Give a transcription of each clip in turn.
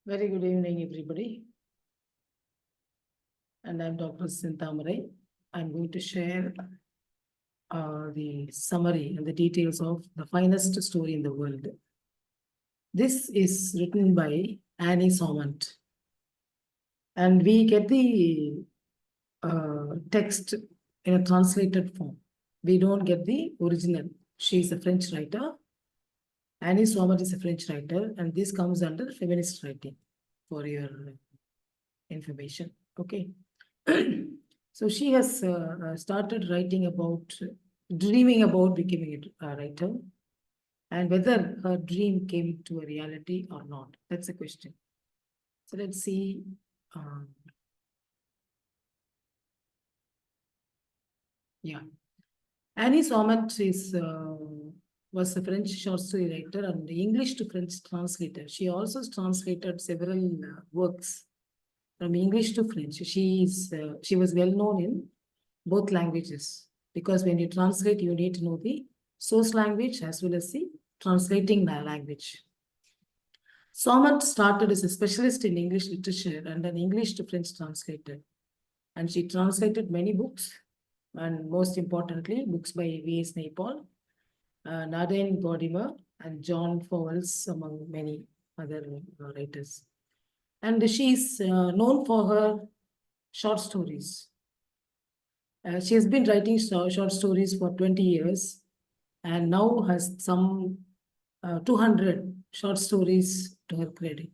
Very good evening, everybody. And I'm Dr.T.Senthamarai. I'm going to share the summary and the details of the finest story in the world. This is written by Annie Somant. And we get the text in a translated form. We don't get the original. She is a French writer. Annie Somant is a French writer, and this comes under feminist writing for your information. Okay. So she has started writing about, dreaming about becoming a writer, and whether her dream came to a reality or not. That's the question. So let's see. Yeah. Annie Somant was a French short story writer and English to French translator. She also translated several works from English to French. She was well known in both languages, because when you translate, you need to know the source language as well as the translating language. Somant started as a specialist in English literature and an English to French translator. And she translated many books, and most importantly, books by V.S. Naipaul, Nadine Gordimer, and John Fowles, among many other writers. And she's known for her short stories. She has been writing short stories for 20 years and now has some 200 short stories to her credit.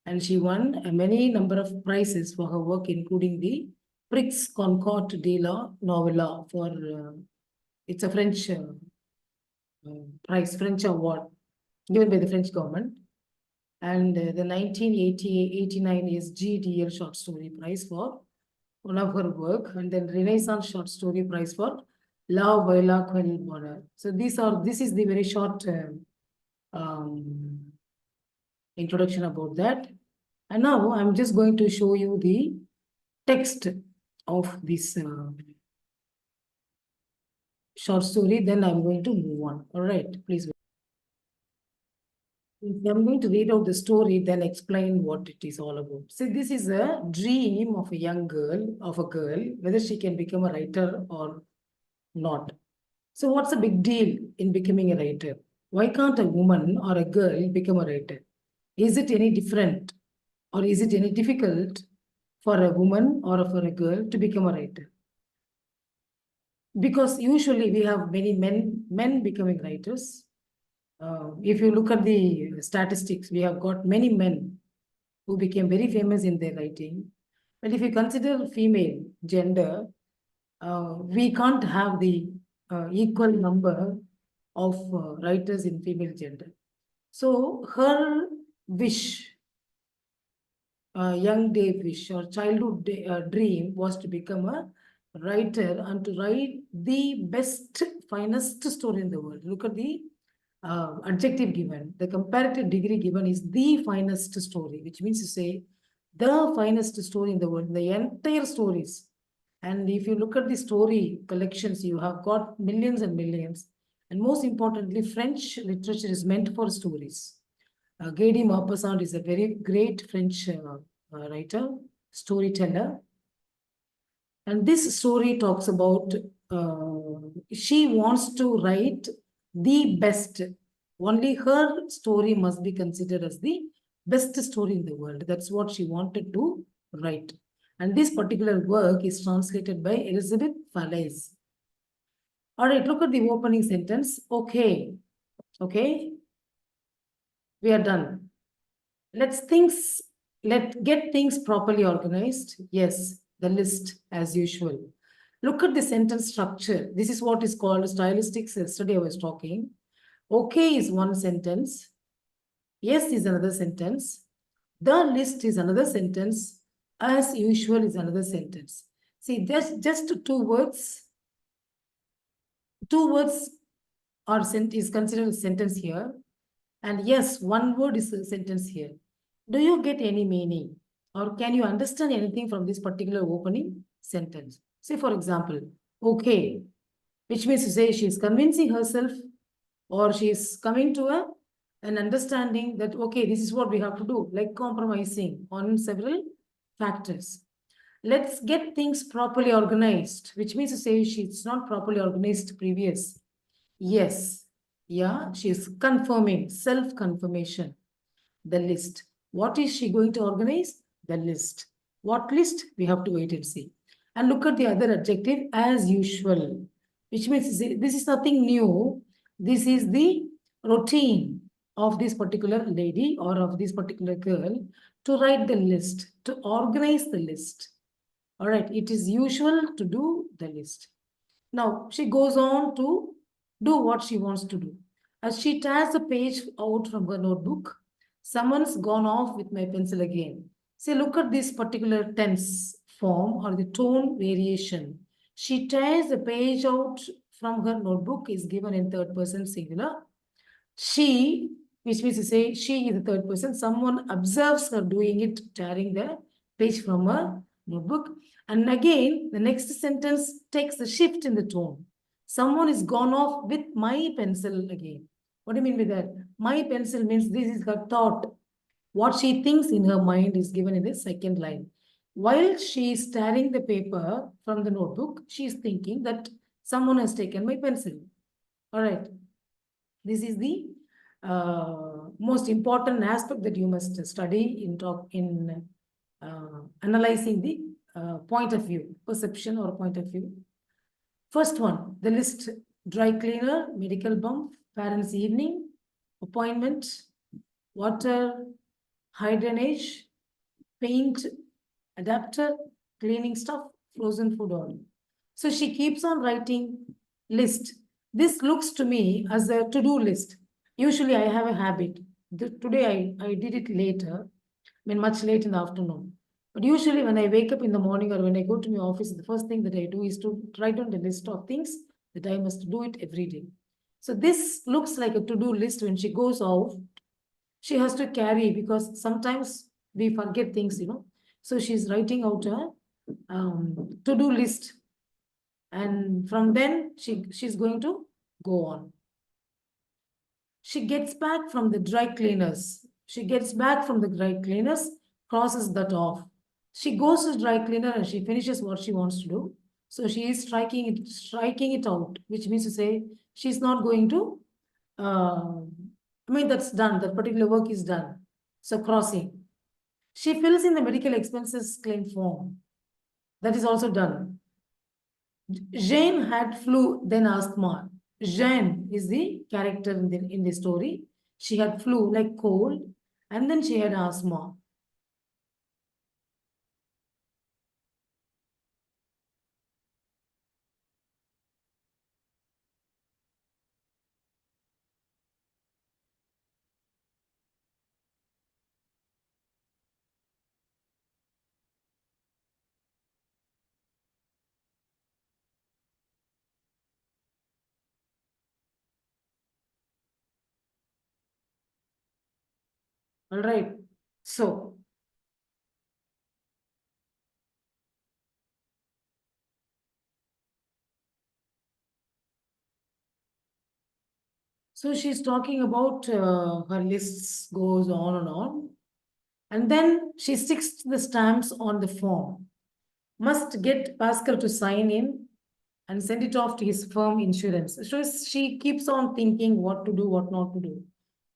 And she won a many number of prizes for her work, including the Prix Concord de la Novella for, it's a French prize, French award given by the French government. And the 1989 SGDL Short Story Prize for one of her work, and then Renaissance Short Story Prize for La Viola Quel Bonheur. So this is the very short introduction about that. And now I'm just going to show you the text of this short story. Then I'm going to move on. All right, please. I'm going to read out the story, then explain what it is all about. So this is a dream of a young girl, whether she can become a writer or not. So what's the big deal in becoming a writer? Why can't a woman or a girl become a writer? Is it any different, or is it any difficult for a woman or for a girl to become a writer? Because usually we have many men becoming writers. If you look at the statistics, we have got many men who became very famous in their writing. But if you consider female gender, we can't have the equal number of writers in female gender. So her wish, young day wish or childhood dream was to become a writer and to write the best, finest story in the world. Look at the adjective given. The comparative degree given is the finest story, which means to say the finest story in the world, the entire stories. And if you look at the story collections, you have got millions and millions. And most importantly, French literature is meant for stories. Guy de Maupassant is a very great French writer, storyteller. And this story talks about she wants to write the best. Only her story must be considered as the best story in the world. That's what she wanted to write. And this particular work is translated by Elizabeth Falaise. All right, look at the opening sentence. Okay. We are done. Let's get things properly organized. Yes, the list as usual. Look at the sentence structure. This is what is called stylistics. Yesterday I was talking. Okay is one sentence. Yes is another sentence. The list is another sentence. As usual is another sentence. See, there's just two words. Two words is considered a sentence here. And yes, one word is a sentence here. Do you get any meaning? Or can you understand anything from this particular opening sentence? Say, for example, okay, which means to say she is convincing herself or she is coming to a and understanding that, okay, this is what we have to do, like compromising on several factors. Let's get things properly organized, which means to say she's not properly organized previous. Yes. Yeah, she's confirming, self-confirmation. The list. What is she going to organize? The list. What list? We have to wait and see. And look at the other adjective, as usual, which means this is nothing new. This is the routine of this particular lady or of this particular girl to write the list, to organize the list. All right, it is usual to do the list. Now, she goes on to do what she wants to do. As she tears the page out from her notebook, someone's gone off with my pencil again. Say, look at this particular tense form or the tone variation. She tears the page out from her notebook is given in third person singular. She, which means to say she is the third person, someone observes her doing it, tearing the page from her notebook. And again, the next sentence takes a shift in the tone. Someone is gone off with my pencil again. What do you mean by that? My pencil means this is her thought. What she thinks in her mind is given in the second line. While she is tearing the paper from the notebook, she is thinking that someone has taken my pencil. All right. This is the most important aspect that you must study in analyzing the point of view, perception or point of view. First one, the list: dry cleaner, medical bump, parents' evening, appointment, water, high drainage, paint, adapter, cleaning stuff, frozen food oil. So she keeps on writing list. This looks to me as a to-do list. Usually I have a habit. Today I did it later, I mean much late in the afternoon. But usually when I wake up in the morning or when I go to my office, the first thing that I do is to write down the list of things that I must do it every day. So this looks like a to-do list. When she goes out, she has to carry, because sometimes we forget things, So she's writing out a to-do list. And from then she's going to go on. She gets back from the dry cleaners. She gets back from the dry cleaners, crosses that off. She goes to dry cleaner and she finishes what she wants to do. So she is striking it out, which means to say she's not going to, that's done. That particular work is done. So crossing. She fills in the medical expenses claim form. That is also done. Jane had flu, then asthma. Jane is the character in the story. She had flu, like cold, and then she had asthma. All right. So she's talking about her lists goes on and on. And then she sticks to the stamps on the form. Must get Pascal to sign in and send it off to his firm insurance. So she keeps on thinking what to do, what not to do.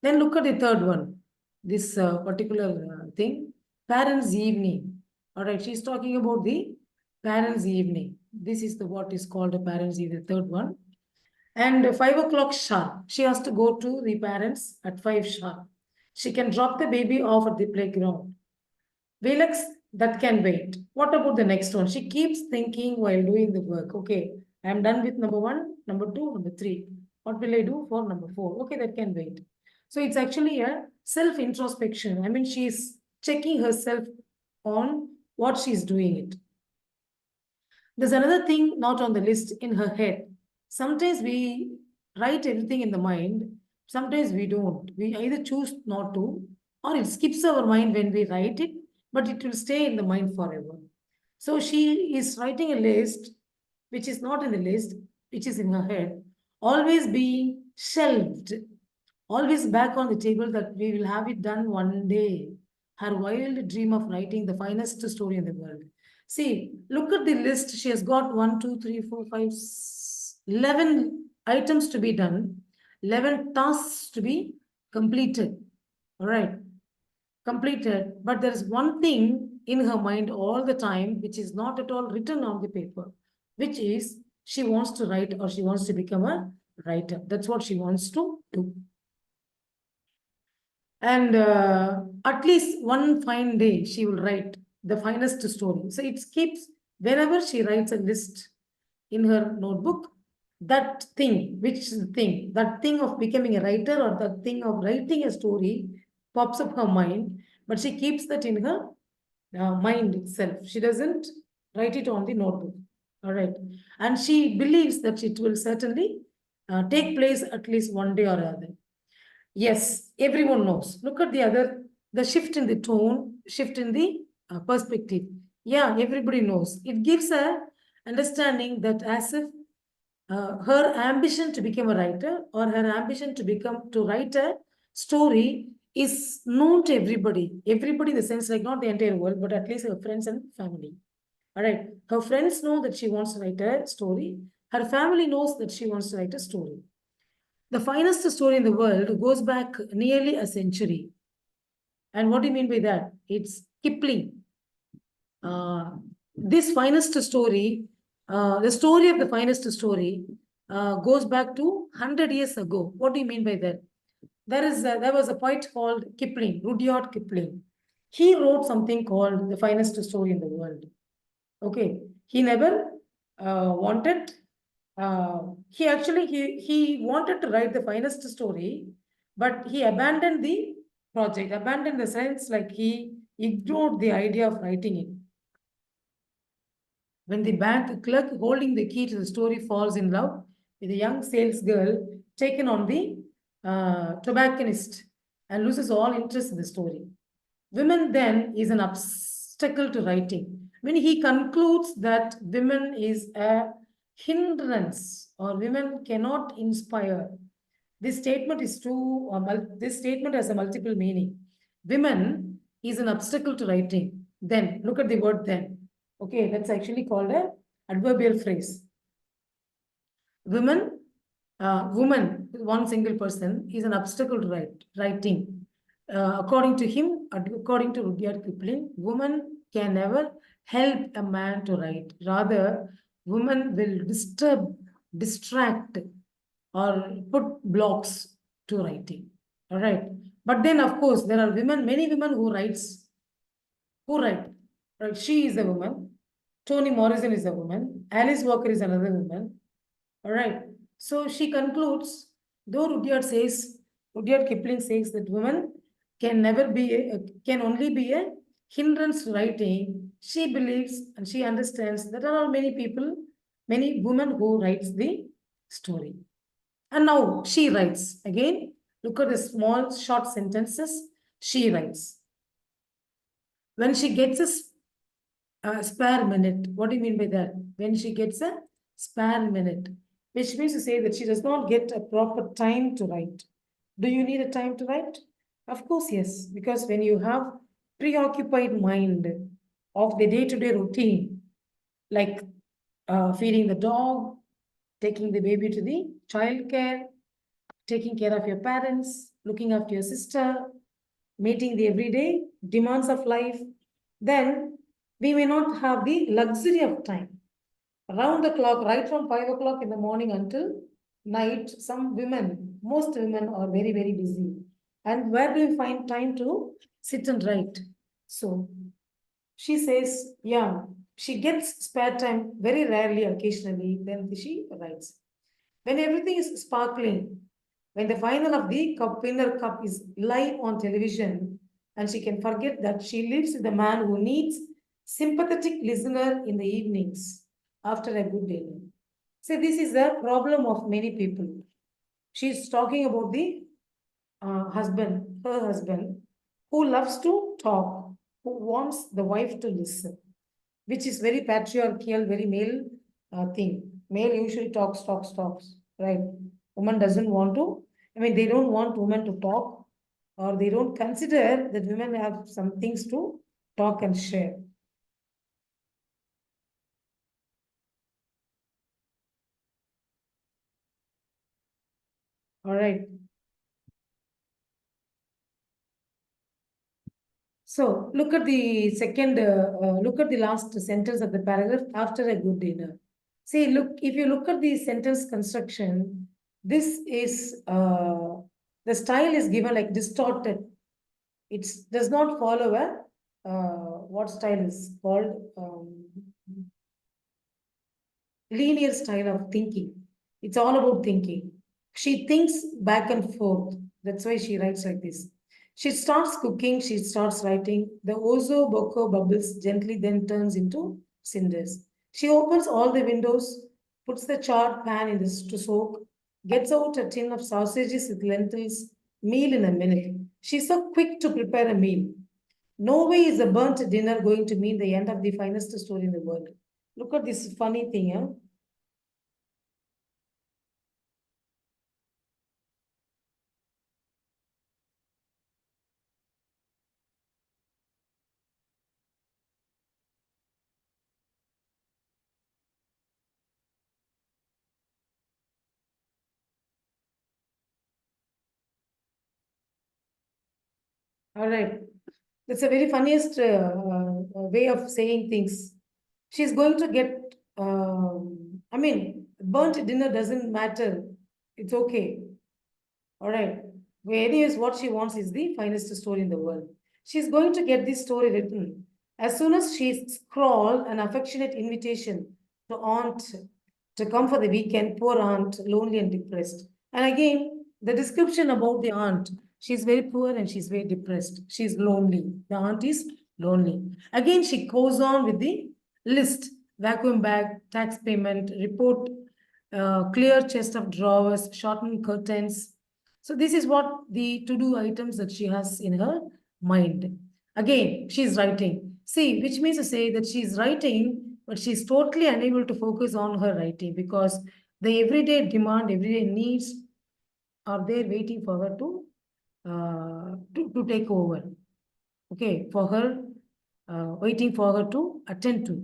Then look at the third one, this particular thing, parents' evening. All right, she's talking about the parents' evening. This is the what is called a parents' evening, the third one. And 5 o'clock sharp, she has to go to the parents at 5 sharp. She can drop the baby off at the playground. Velux, that can wait. What about the next one? She keeps thinking while doing the work. Okay, I'm done with number one, number two, number three. What will I do for number four? Okay, that can wait. So it's actually a self-introspection. I mean, she's checking herself on what she's doing it. There's another thing not on the list in her head. Sometimes we write everything in the mind. Sometimes we don't. We either choose not to, or it skips our mind when we write it, but it will stay in the mind forever. So she is writing a list which is not in the list, which is in her head, always being shelved. always back on the table that we will have it done one day. Her wild dream of writing the finest story in the world. See, look at the list. She has got 1, 2, 3, 4, 5, 11 items to be done, 11 tasks to be completed. All right, completed. But there is one thing in her mind all the time, which is not at all written on the paper, which is she wants to write or she wants to become a writer. That's what she wants to do. And at least one fine day, she will write the finest story. So it keeps, whenever she writes a list in her notebook, that thing, that thing of becoming a writer or that thing of writing a story pops up her mind, but she keeps that in her mind itself. She doesn't write it on the notebook. All right. And she believes that it will certainly take place at least one day or other. Yes, everyone knows. Look at the shift in the tone, shift in the perspective. Yeah, everybody knows. It gives a understanding that as if her ambition to become a writer or her ambition to write a story is known to everybody. Everybody in the sense like not the entire world, but at least her friends and family. All right. Her friends know that she wants to write a story. Her family knows that she wants to write a story. The finest story in the world goes back nearly a century. And what do you mean by that? It's Kipling. This finest story, the story of the finest story, goes back to 100 years ago. What do you mean by that? There was a poet called Kipling, Rudyard Kipling. He wrote something called the finest story in the world. Okay, he never wanted. He wanted to write the finest story, but he abandoned the project. Abandoned the sense like he ignored the idea of writing it. When the bank clerk holding the key to the story falls in love with a young sales girl taken on the tobacconist and loses all interest in the story. Women then is an obstacle to writing. When he concludes that women is a hindrance or women cannot inspire, this statement is too. This statement has a multiple meaning. Women is an obstacle to writing. Then look at the word then. Okay, that's actually called a adverbial phrase. Women, woman, one single person is an obstacle to writing. According to him, according to Rudyard Kipling, woman can never help a man to write. Rather, woman will distract, or put blocks to writing. All right. But then, of course, there are women, many women who write. Right? She is a woman. Toni Morrison is a woman. Alice Walker is another woman. All right. So she concludes, though Rudyard Kipling says that women can only be a hindrance to writing. She believes and she understands that there are many people, many women who writes the story. And now she writes. Again, look at the small short sentences. She writes. When she gets a spare minute, what do you mean by that? When she gets a spare minute, which means to say that she does not get a proper time to write. Do you need a time to write? Of course, yes. Because when you have preoccupied mind of the day-to-day routine, like feeding the dog, taking the baby to the child care, taking care of your parents, looking after your sister, meeting the everyday demands of life, then we may not have the luxury of time. Around the clock, right from 5 o'clock in the morning until night, some women, most women are very, very busy. And where do you find time to sit and write? So she says, yeah, she gets spare time very rarely, occasionally, then she writes. When everything is sparkling, when the final of the winner cup is live on television, and she can forget that she lives with the man who needs sympathetic listener in the evenings after a good dinner. So this is the problem of many people. She's talking about the her husband, who loves to talk, who wants the wife to listen, which is very patriarchal, very male thing. Male usually talks, right? Woman doesn't want to I mean, they don't want women to talk, or they don't consider that women have some things to talk and share. All right. So look at the last sentence of the paragraph after a good dinner. See, look, if you look at the sentence construction, this is, the style is given like distorted. It does not follow what style is called, linear style of thinking. It's all about thinking. She thinks back and forth. That's why she writes like this. She starts cooking, she starts writing. The ozo boko bubbles gently, then turns into cinders. She opens all the windows, puts the charred pan in this to soak, gets out a tin of sausages with lentils, meal in a minute. She's so quick to prepare a meal. No way is a burnt dinner going to mean the end of the finest story in the world. Look at this funny thing, huh? All right. That's a very funniest way of saying things. She's going to get, I mean, burnt dinner doesn't matter. It's okay. All right. Well, anyways, what she wants is the finest story in the world. She's going to get this story written. As soon as she scrawled an affectionate invitation to aunt to come for the weekend, poor aunt, lonely and depressed. And again, the description about the aunt, she's very poor and she's very depressed. She's lonely. The aunt is lonely. Again, she goes on with the list: vacuum bag, tax payment, report, clear chest of drawers, shortened curtains. So this is what the to-do items that she has in her mind. Again, she's writing. See, which means to say that she's writing, but she's totally unable to focus on her writing because the everyday demand, everyday needs are there waiting for her to take over. Okay, for her, waiting for her to attend to.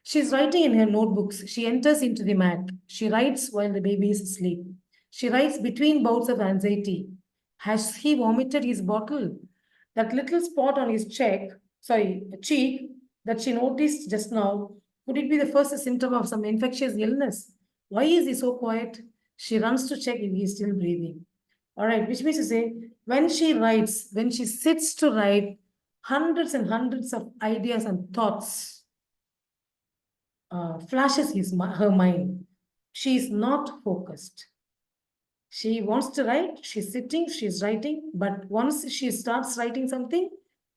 She's writing in her notebooks. She enters into the mat. She writes while the baby is asleep. She writes between bouts of anxiety. Has he vomited his bottle? That little spot on his cheek that she noticed just now, could it be the first symptom of some infectious illness? Why is he so quiet? She runs to check if he is still breathing. All right, which means to say, when she writes, when she sits to write, hundreds and hundreds of ideas and thoughts flashes her mind. She is not focused. She wants to write, she's sitting, she's writing, but once she starts writing something,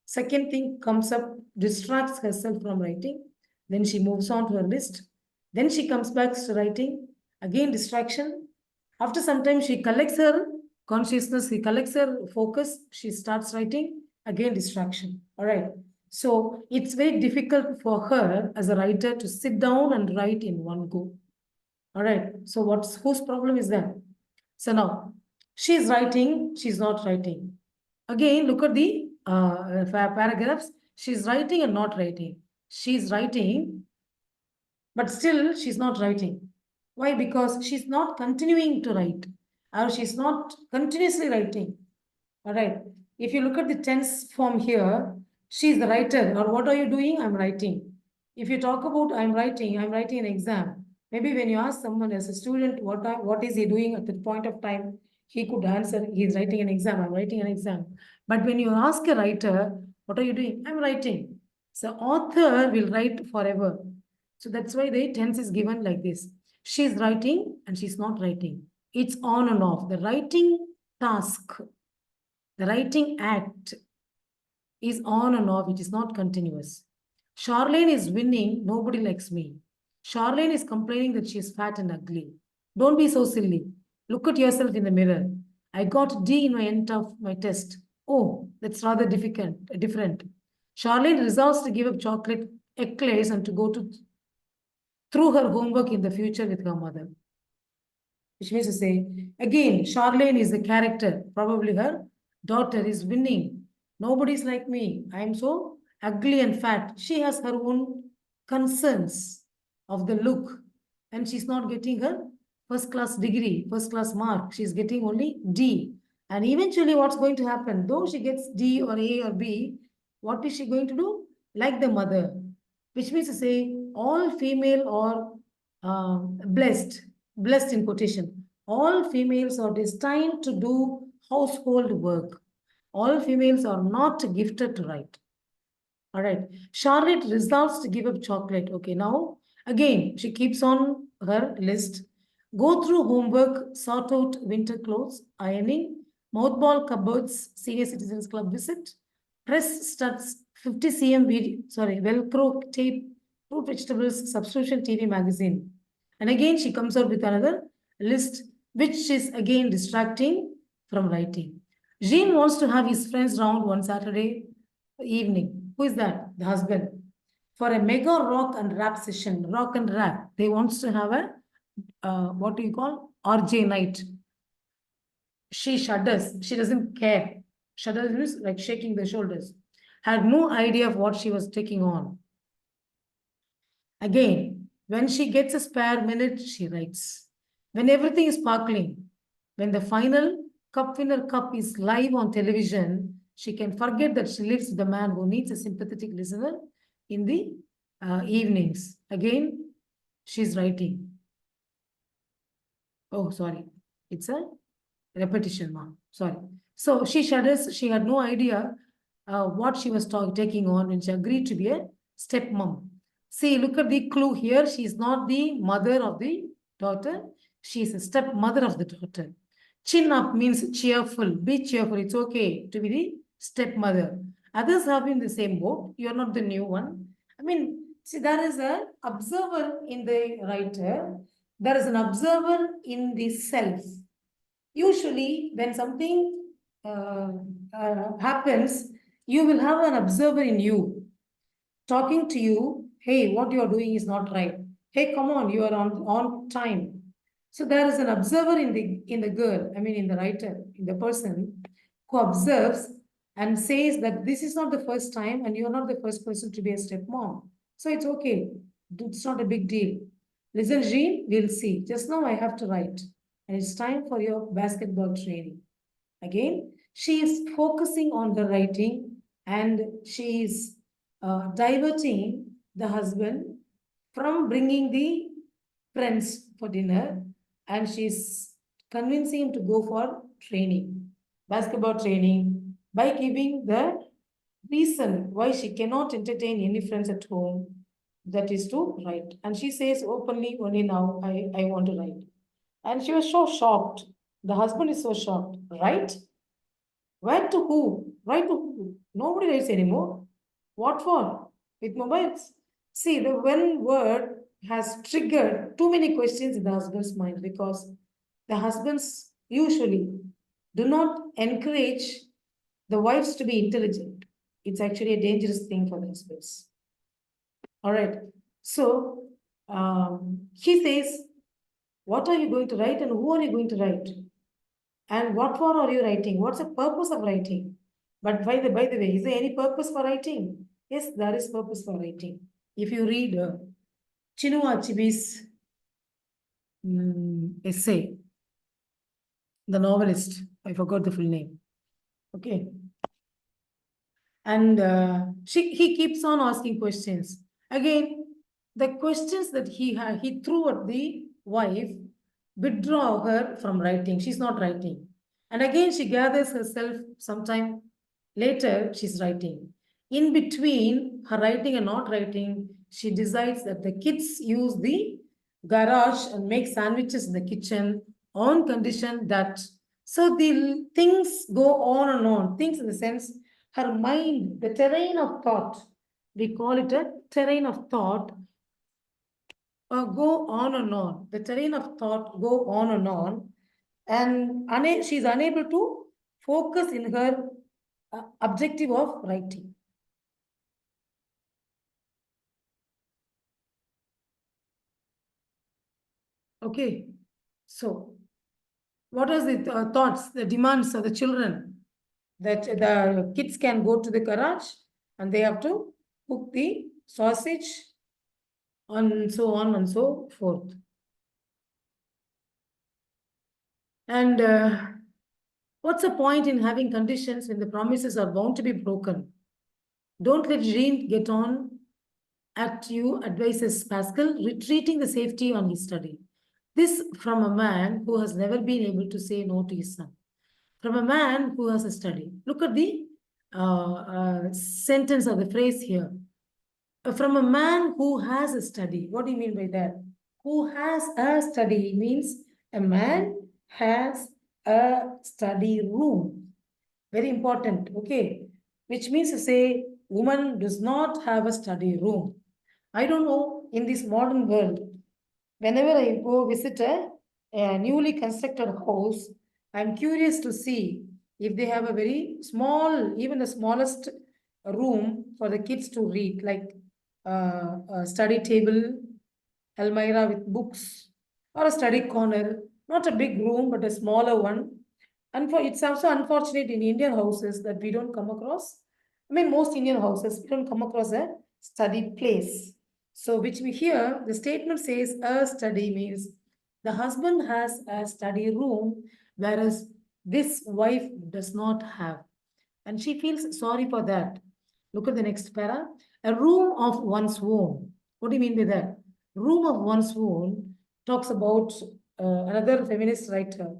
second thing comes up, distracts herself from writing, then she moves on to her list, then she comes back to writing, again distraction. After some time, she collects her consciousness, she collects her focus, she starts writing, again distraction. All right. So it's very difficult for her as a writer to sit down and write in one go. All right. So whose problem is that? So now she's writing, she's not writing. Again, look at the paragraphs. She's writing and not writing. She's writing, but still she's not writing. Why? Because she's not continuing to write, or she's not continuously writing. All right. If you look at the tense form here, she's the writer. Or what are you doing? I'm writing. If you talk about I'm writing an exam. Maybe when you ask someone as a student, what is he doing at that point of time, he could answer, he's writing an exam, I'm writing an exam. But when you ask a writer, what are you doing? I'm writing. So author will write forever. So that's why the tense is given like this. She's writing and she's not writing. It's on and off. The writing task, the writing act is on and off. It is not continuous. Charlene is winning. Nobody likes me. Charlene is complaining that she is fat and ugly. Don't be so silly. Look at yourself in the mirror. I got D in my end of my test. Oh, that's rather different. Charlene resolves to give up chocolate eclairs and to go through her homework in the future with her mother. which means to say, again, Charlene is the character. Probably her daughter is winning. Nobody's like me. I am so ugly and fat. She has her own concerns of the look, and she's not getting her first class degree, first class mark. She's getting only D. And eventually, what's going to happen? Though she gets D or A or B, what is she going to do? Like the mother, which means to say, all female or blessed, blessed in quotation, all females are destined to do household work. All females are not gifted to write. All right. Charlotte resolves to give up chocolate. Okay, now again, she keeps on her list. Go through homework, sort out winter clothes, ironing, mothball cupboards, senior citizens club visit, press studs, 50 cm video, sorry, Velcro tape, fruit vegetables, subscription TV magazine. And again, she comes out with another list, which is again distracting from writing. Jean wants to have his friends round one Saturday evening. Who is that? The husband. For a mega rock and rap session, rock and rap. They wants to have a what do you call RJ night. She shudders. She doesn't care. Shudders means like shaking the shoulders. Had no idea of what she was taking on. Again, when she gets a spare minute, she writes. When everything is sparkling, when the final cup winner cup is live on television, she can forget that she lives with the man who needs a sympathetic listener in the evenings. Again, she's writing. Oh, sorry. It's a repetition, ma'am. Sorry. So she shudders. She had no idea what she was taking on when she agreed to be a stepmom. See, look at the clue here. She is not the mother of the daughter. She is a stepmother of the daughter. Chin up means cheerful. Be cheerful. It's okay to be the stepmother. Others have been the same boat. You are not the new one. I mean, see, there is an observer in the writer. There is an observer in the self. Usually, when something happens, you will have an observer in you talking to you. Hey, what you are doing is not right. Hey, come on, you are on time. So there is an observer in the girl. I mean, in the writer, in the person who observes and says that this is not the first time, and you are not the first person to be a stepmom. So it's okay. It's not a big deal. Listen, Jean, we'll see. Just now I have to write, and it's time for your basketball training. Again, she is focusing on the writing, and she is diverting the husband from bringing the friends for dinner, and she's convincing him to go for training, basketball training, by giving the reason why she cannot entertain any friends at home, that is to write. And she says openly, only now I want to write. And she was so shocked. The husband is so shocked. Right? Write to who? Write to who? Nobody writes anymore. What for? With mobiles. See, the one word has triggered too many questions in the husband's mind, because the husbands usually do not encourage the wives to be intelligent. It's actually a dangerous thing for the husbands. All right. So he says, what are you going to write and who are you going to write? And what for are you writing? What's the purpose of writing? But by the way, is there any purpose for writing? Yes, there is purpose for writing. If you read Chinua Achebe's essay, the novelist, I forgot the full name. Okay. And he keeps on asking questions. Again, the questions that he threw at the wife withdraw her from writing. She's not writing. And again, she gathers herself sometime later, she's writing. In between her writing and not writing, she decides that the kids use the garage and make sandwiches in the kitchen on condition that, so the things go on and on. Things in the sense, her mind, the terrain of thought, we call it a terrain of thought, go on and on. The terrain of thought go on and on, and she's unable to focus in her objective of writing. Okay, so What are the thoughts, the demands of the children? That the kids can go to the garage and they have to cook the sausage and so on and so forth. And what's the point in having conditions when the promises are bound to be broken? Don't let Jean get on at you, advises Pascal, retreating the safety on his study. This from a man who has never been able to say no to his son. From a man who has a study. Look at the sentence or the phrase here. From a man who has a study. What do you mean by that? Who has a study means a man has a study room. Very important, okay? Which means to say, woman does not have a study room. I don't know, in this modern world, whenever I go visit a newly constructed house, I'm curious to see if they have a very small, even the smallest room for the kids to read, like a study table, Almira with books, or a study corner, not a big room, but a smaller one. And for it's also unfortunate in Indian houses that we don't come across. I mean, most Indian houses, we don't come across a study place. So, which we hear, the statement says a study means the husband has a study room, whereas this wife does not have. And she feels sorry for that. Look at the next para. A room of one's own. What do you mean by that? Room of one's own talks about another feminist writer.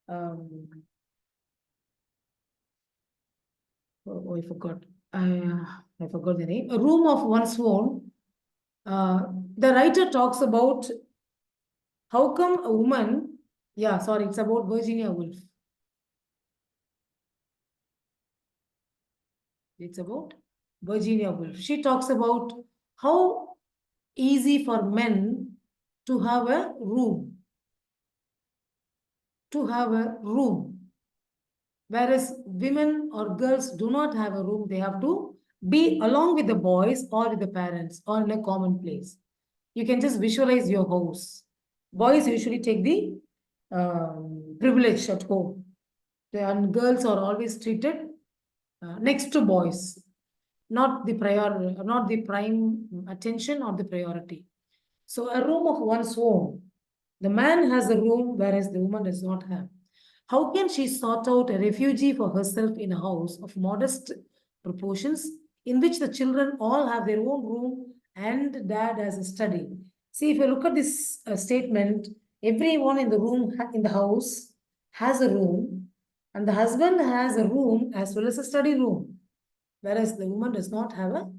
Um, I forgot. I forgot the name. A room of one's own. Uh, the writer talks about how come a woman. Yeah, sorry, it's about Virginia Woolf. It's about Virginia Woolf. She talks about how easy for men to have a room. To have a room. Whereas women or girls do not have a room, they have to be along with the boys or with the parents or in a common place. You can just visualize your house. Boys usually take the privilege at home, and girls are always treated next to boys, not the prior, not the prime attention or the priority. So a room of one's own. The man has a room, whereas the woman does not have. How can she sort out a refugee for herself in a house of modest proportions in which the children all have their own room and dad has a study? See, if you look at this statement, everyone in the room, in the house, has a room, and the husband has a room as well as a study room, whereas the woman does not have a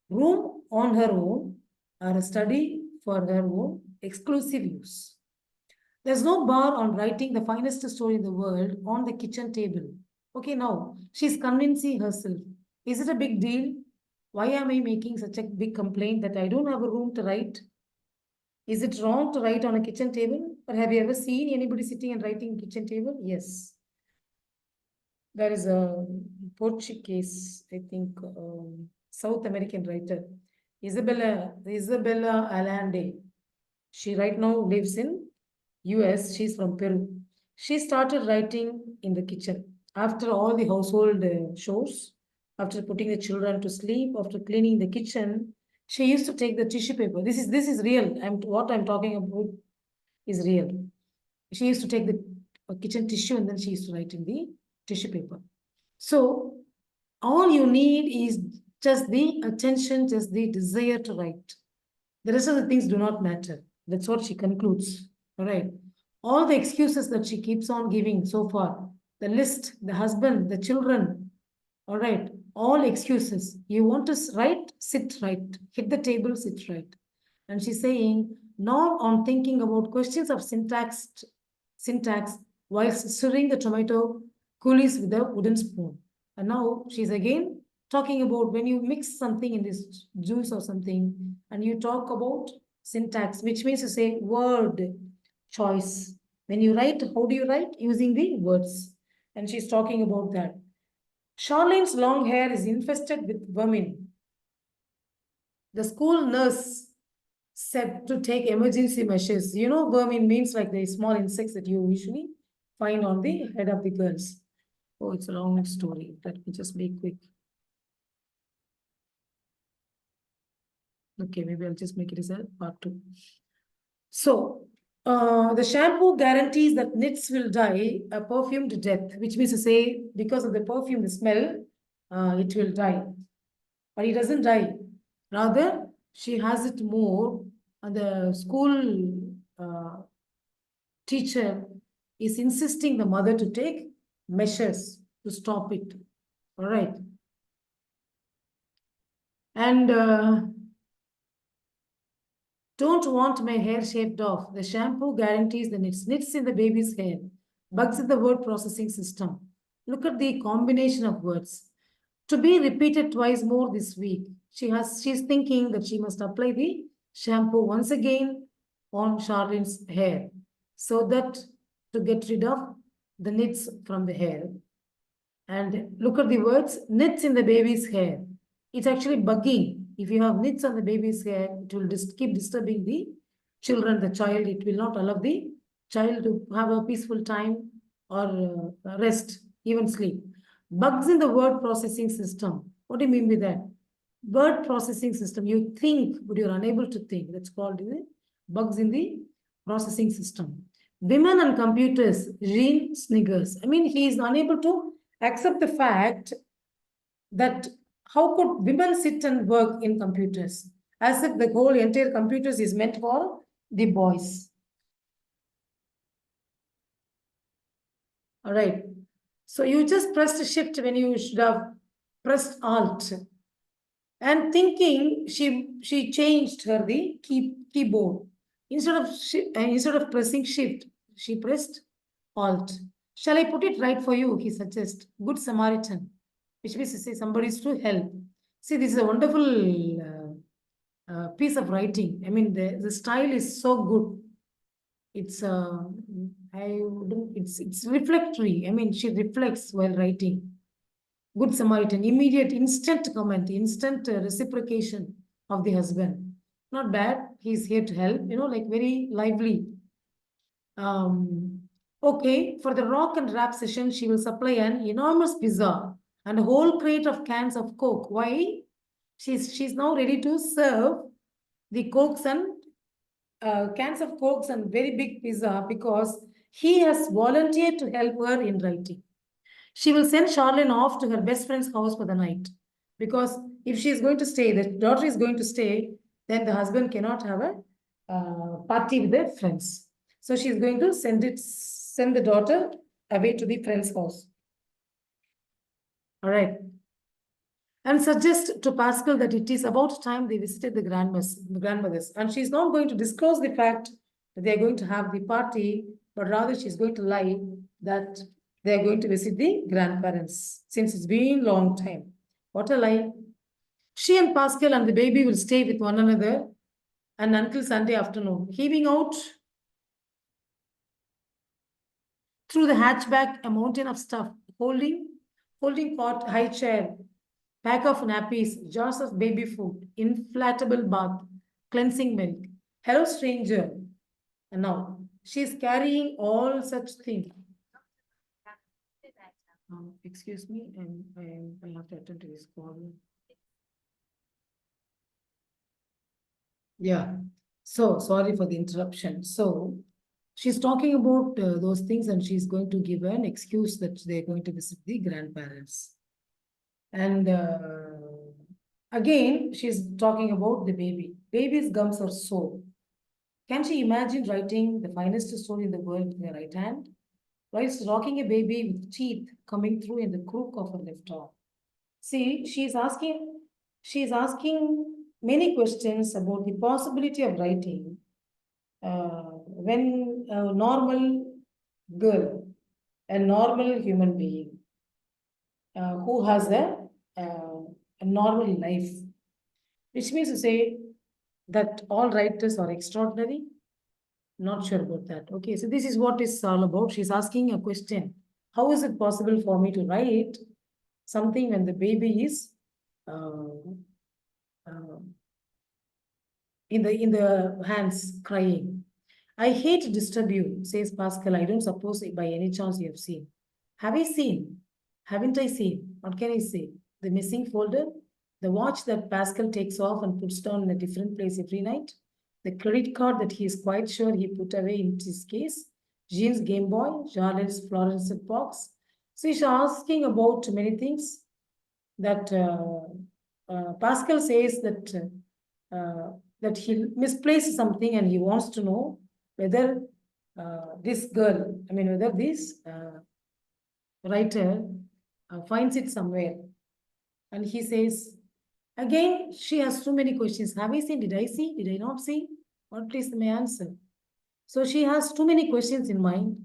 room on her own or a study for her own exclusive use. There's no bar on writing the finest story in the world on the kitchen table. Okay, now she's convincing herself. Is it a big deal? Why am I making such a big complaint that I don't have a room to write? Is it wrong to write on a kitchen table? Or have you ever seen anybody sitting and writing kitchen table? Yes. There is a Portuguese, I think, South American writer, Isabella Allende. She right now lives in US. She's from Peru. She started writing in the kitchen after all the household chores, after putting the children to sleep, after cleaning the kitchen. She used to take the tissue paper. This is real. What I'm talking about is real. She used to take the kitchen tissue and then she used to write in the tissue paper. So all you need is just the attention, just the desire to write. The rest of the things do not matter. That's what she concludes. All right. All the excuses that she keeps on giving so far, the list, the husband, the children, all right, all excuses. You want to write, sit right. Hit the table, sit right. And she's saying, not on thinking about questions of syntax while stirring the tomato coulis with a wooden spoon. And now she's again talking about when you mix something in this juice or something, and you talk about syntax, which means to say word choice. When you write, how do you write? Using the words. And she's talking about that. Charlene's long hair is infested with vermin. The school nurse said to take emergency measures. You know, vermin means like the small insects that you usually find on the head of the girls. Oh, it's a long story. Let me just be quick. Okay, maybe I'll just make it as a part 2. So, the shampoo guarantees that nits will die a perfumed death, which means to say, because of the perfume, the smell, it will die. But it doesn't die. Rather, she has it more, and the school teacher is insisting the mother to take measures to stop it. All right. And don't want my hair shaved off. The shampoo guarantees the nits. Nits in the baby's hair. Bugs in the word processing system. Look at the combination of words. To be repeated twice more this week. She's thinking that she must apply the shampoo once again on Charlene's hair, so that to get rid of the nits from the hair. And look at the words, nits in the baby's hair. It's actually bugging. If you have nits on the baby's hair, it will just keep disturbing the children, the child. It will not allow the child to have a peaceful time or rest, even sleep. Bugs in the word processing system. What do you mean by that? Word processing system. You think, but you're unable to think. That's called the bugs in the processing system. Women and computers, Jean sniggers. I mean, he is unable to accept the fact that how could women sit and work in computers, as if the whole entire computers is meant for the boys. All right. So you just pressed shift when you should have pressed alt. And thinking she changed her the keyboard. Instead of pressing shift, she pressed alt. Shall I put it right for you? He suggests. Good Samaritan, which means to say somebody is to help. See, this is a wonderful piece of writing. I mean, the style is so good. It's it's reflectory. I mean, she reflects while writing. Good Samaritan, immediate, instant comment, instant reciprocation of the husband. Not bad. He's here to help, like very lively. Okay, for the rock and rap session, she will supply an enormous pizza and a whole crate of cans of Coke. Why? She's now ready to serve the Cokes and cans of Cokes and very big pizza because he has volunteered to help her in writing. She will send Charlene off to her best friend's house for the night because if she is going to stay, the daughter is going to stay, then the husband cannot have a party with their friends. So she is going to send the daughter away to the friend's house. All right. And suggest to Pascal that it is about time they visited the grandmothers. And she's not going to disclose the fact that they're going to have the party, but rather she's going to lie that they're going to visit the grandparents since it's been a long time. What a lie. She and Pascal and the baby will stay with one another and until Sunday afternoon, heaving out through the hatchback a mountain of stuff, holding pot, high chair, pack of nappies, jars of baby food, inflatable bath, cleansing milk. Hello, stranger. And now she's carrying all such things. Excuse me, and I have to attend to this call. Yeah. So sorry for the interruption. So she's talking about those things, and she's going to give an excuse that they're going to visit the grandparents. And again, she's talking about the baby. Baby's gums are sore. Can she imagine writing the finest story in the world with her right hand, whilst rocking a baby with teeth coming through in the crook of her left arm? See, she's asking many questions about the possibility of writing when a normal girl, a normal human being who has a normal life, which means to say that all writers are extraordinary. Not sure about that. Okay, so this is what it's all about. She's asking a question. How is it possible for me to write something when the baby is uh, uh, in the hands crying? I hate to disturb you, says Pascal. I don't suppose by any chance you have seen. Have I seen? Haven't I seen? What can I say? The missing folder? The watch that Pascal takes off and puts down in a different place every night? The credit card that he is quite sure he put away in his case? Jean's Game Boy? Charlotte's fluorescent box? So she's asking about many things that Pascal says that he misplaced something and he wants to know whether this girl, I mean, whether this writer finds it somewhere. And he says, again, she has too many questions. Have I seen? Did I see? Did I not see? What please may answer? So she has too many questions in mind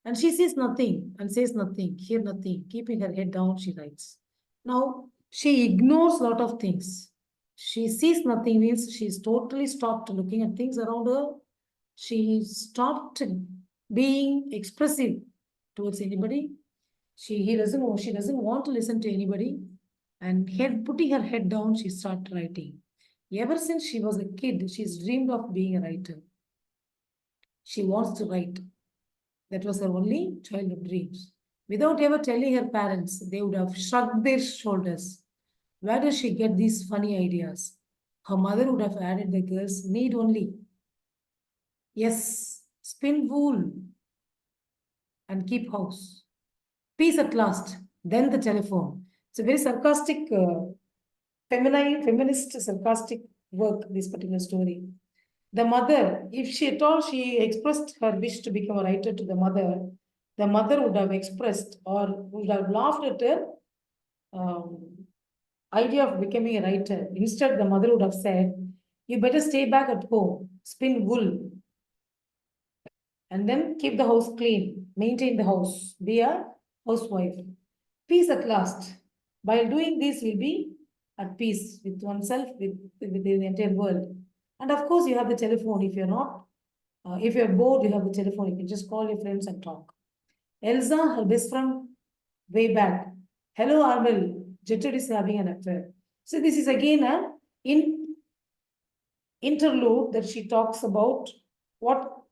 and she sees nothing and says nothing, hear nothing. Keeping her head down, she writes. Now, she ignores a lot of things. She sees nothing means she's totally stopped looking at things around her. She stopped being expressive towards anybody. She doesn't want to listen to anybody. And putting her head down, she started writing. Ever since she was a kid, she's dreamed of being a writer. She wants to write. That was her only childhood dreams. Without ever telling her parents, they would have shrugged their shoulders. Where does she get these funny ideas? Her mother would have added the girl's need only. Yes, spin wool and keep house. Peace at last. Then the telephone. It's a very sarcastic, feminist, sarcastic work, this particular story. The mother, if she at all she expressed her wish to become a writer to the mother would have expressed or would have laughed at her idea of becoming a writer. Instead, the mother would have said, you better stay back at home, spin wool, and then keep the house clean, maintain the house, be a housewife. Peace at last. By doing this, we'll be at peace with oneself, with the entire world. And of course, you have the telephone. If you're not, if you're bored, you have the telephone. You can just call your friends and talk. Elsa, her best friend, way back. Hello, Arvel. Jetted is having an affair. So this is again a interlude that she talks about what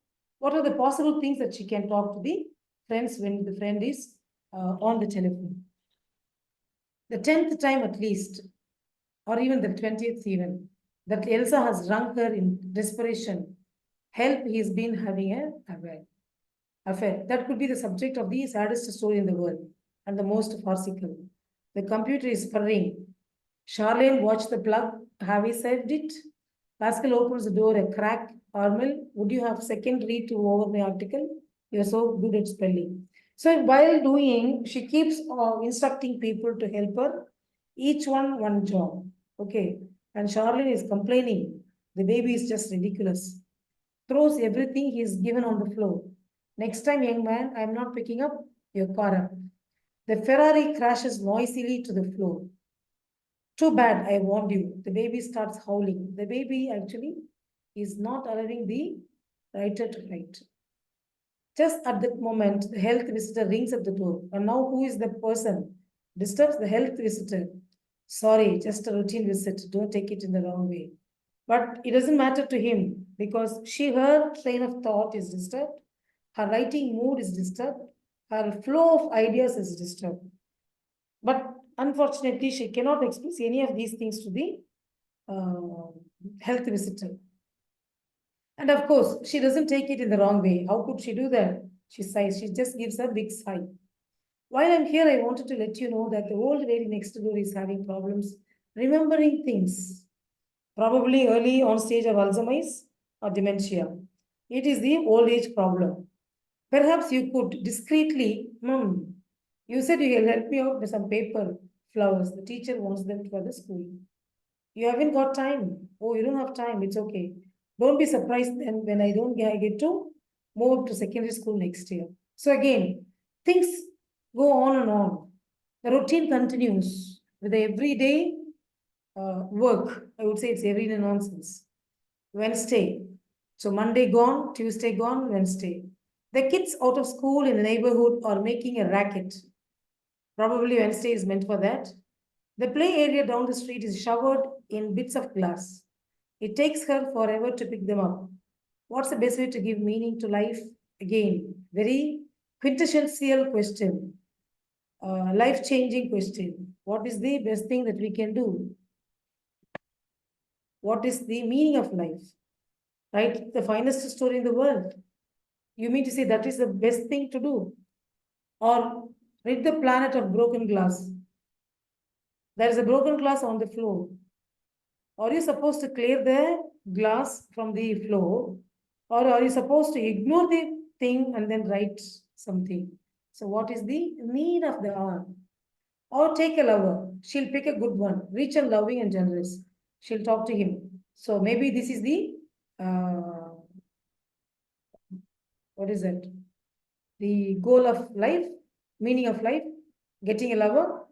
are the possible things that she can talk to the friends when the friend is on the telephone. The 10th time at least, or even the 20th even, that Elsa has wrung her in desperation. Help, he's been having an affair. That could be the subject of the saddest story in the world and the most farcical. The computer is purring. Charlene watched the plug. Have you saved it? Pascal opens the door a crack. Armel, would you have second read to over my article? You're so good at spelling. So while doing, she keeps instructing people to help her, each one job. Okay. And Charlene is complaining. The baby is just ridiculous. Throws everything he's given on the floor. Next time, young man, I'm not picking up your car up. The Ferrari crashes noisily to the floor. Too bad, I warned you. The baby starts howling. The baby actually is not allowing the writer to write. Just at that moment, the health visitor rings at the door. And now who is the person? Disturbs the health visitor. Sorry, just a routine visit. Don't take it in the wrong way. But it doesn't matter to him because her train of thought is disturbed. Her writing mood is disturbed. Her flow of ideas is disturbed. But unfortunately, she cannot express any of these things to the health visitor. And of course, she doesn't take it in the wrong way. How could she do that? She sighs. She just gives a big sigh. While I'm here, I wanted to let you know that the old lady next door is having problems remembering things. Probably early on stage of Alzheimer's or dementia. It is the old age problem. Perhaps you could discreetly, you said you will help me out with some paper flowers. The teacher wants them for the school. You haven't got time. Oh, you don't have time. It's okay. Don't be surprised then when I don't get to move to secondary school next year. So again, things go on and on. The routine continues with the everyday work. I would say it's everyday nonsense. Wednesday. So Monday gone, Tuesday gone, Wednesday. The kids out of school in the neighborhood are making a racket. Probably Wednesday is meant for that. The play area down the street is showered in bits of glass. It takes her forever to pick them up. What's the best way to give meaning to life? Again, very quintessential question, life-changing question. What is the best thing that we can do? What is the meaning of life? Right? The finest story in the world. You mean to say that is the best thing to do? Or rid the planet of broken glass. There is a broken glass on the floor. Are you supposed to clear the glass from the floor? Or are you supposed to ignore the thing and then write something? So, what is the need of the hour? Or take a lover. She'll pick a good one, rich and loving and generous. She'll talk to him. So, maybe this is the what is that? The goal of life, meaning of life, getting a lover.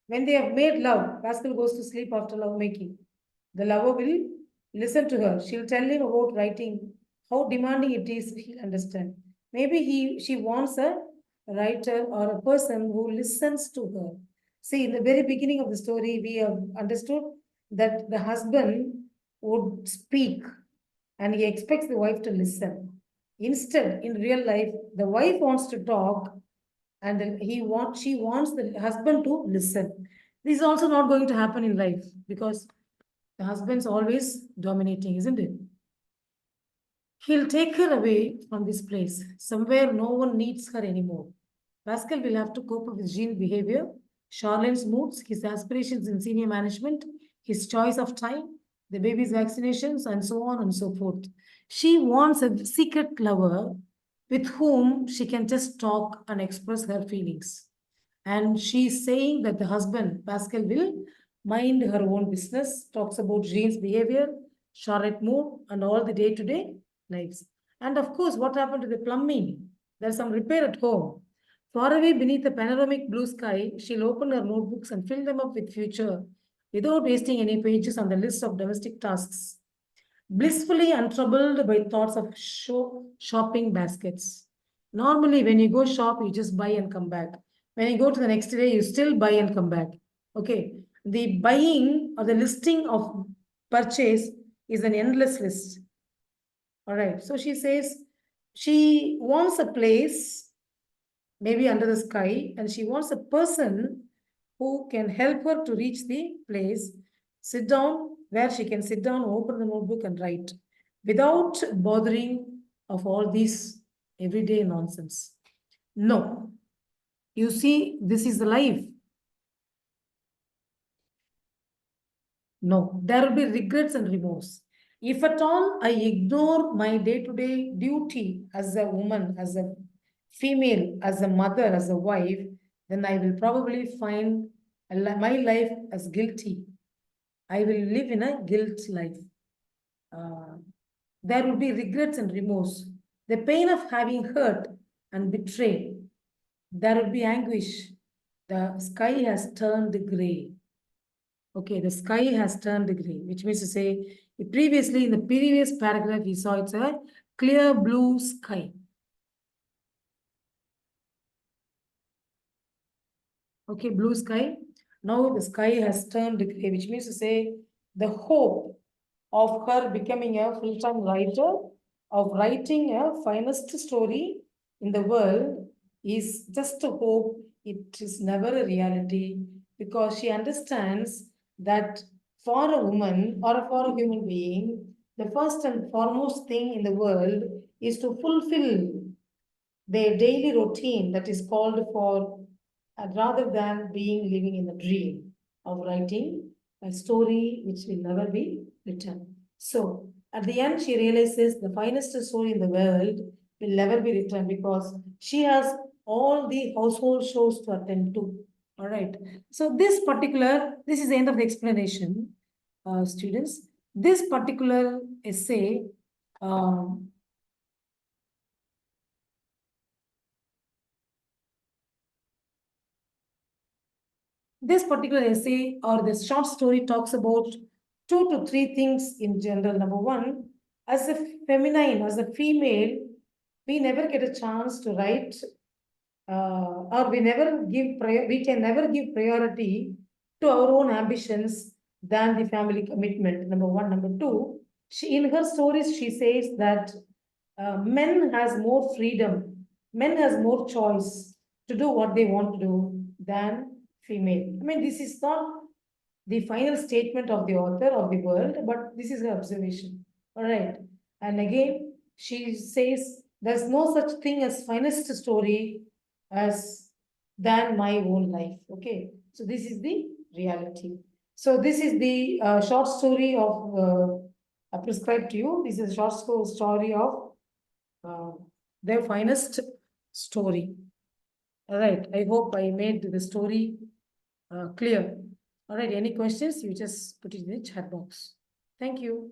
When they have made love, Pascal goes to sleep after love making. The lover will listen to her. She'll tell him about writing, how demanding it is, he'll understand. Maybe she wants a writer or a person who listens to her. See, in the very beginning of the story, we have understood that the husband would speak and he expects the wife to listen. Instead, in real life, the wife wants to talk and she wants the husband to listen. This is also not going to happen in life because the husband's always dominating, isn't it? He'll take her away from this place, somewhere no one needs her anymore. Pascal will have to cope up with Jean's behavior, Charlene's moods, his aspirations in senior management, his choice of time, the baby's vaccinations, and so on and so forth. She wants a secret lover with whom she can just talk and express her feelings. And she's saying that the husband, Pascal, will mind her own business, talks about Jean's behavior, Charlotte mood, and all the day-to-day lives. And of course, what happened to the plumbing? There's some repair at home. Far away beneath the panoramic blue sky, she'll open her notebooks and fill them up with future without wasting any pages on the list of domestic tasks. Blissfully untroubled by thoughts of shopping baskets. Normally, when you go shop, you just buy and come back. When you go to the next day, you still buy and come back. Okay. The buying or the listing of purchase is an endless list. All right. So she says she wants a place, maybe under the sky, and she wants a person who can help her to reach the place, sit down, where she can sit down, open the notebook and write without bothering of all these everyday nonsense. No. You see, this is the life. No, there will be regrets and remorse. If at all I ignore my day-to-day duty as a woman, as a female, as a mother, as a wife, then I will probably find my life as guilty. I will live in a guilt life. There will be regrets and remorse. The pain of having hurt and betrayed. There will be anguish. The sky has turned gray. Okay, the sky has turned gray, which means to say, previously in the previous paragraph, we saw it's a clear blue sky. Okay, blue sky. Now the sky has turned gray, which means to say the hope of her becoming a full-time writer, of writing a finest story in the world is just a hope. It is never a reality because she understands that for a woman or for a human being, the first and foremost thing in the world is to fulfill their daily routine that is called for rather than being living in the dream of writing a story which will never be written. So at the end, she realizes the finest story in the world will never be written because she has all the household chores to attend to. All right. So this is the end of the explanation, students. This particular essay this particular essay or this short story talks about 2 to 3 things in general. Number one, as a feminine, as a female, we never get a chance to write or we can never give priority to our own ambitions than the family commitment. Number one. Number two, in her stories, she says that men has more freedom, men has more choice to do what they want to do than female. I mean, this is not the final statement of the author of the world, but this is her observation. All right. And again, she says there's no such thing as finest story as than my own life. Okay. So this is the reality. So this is the short story of prescribed to you. This is a short story of uh, their finest story. All right. I hope I made the story clear. All right. Any questions? You just put it in the chat box. Thank you.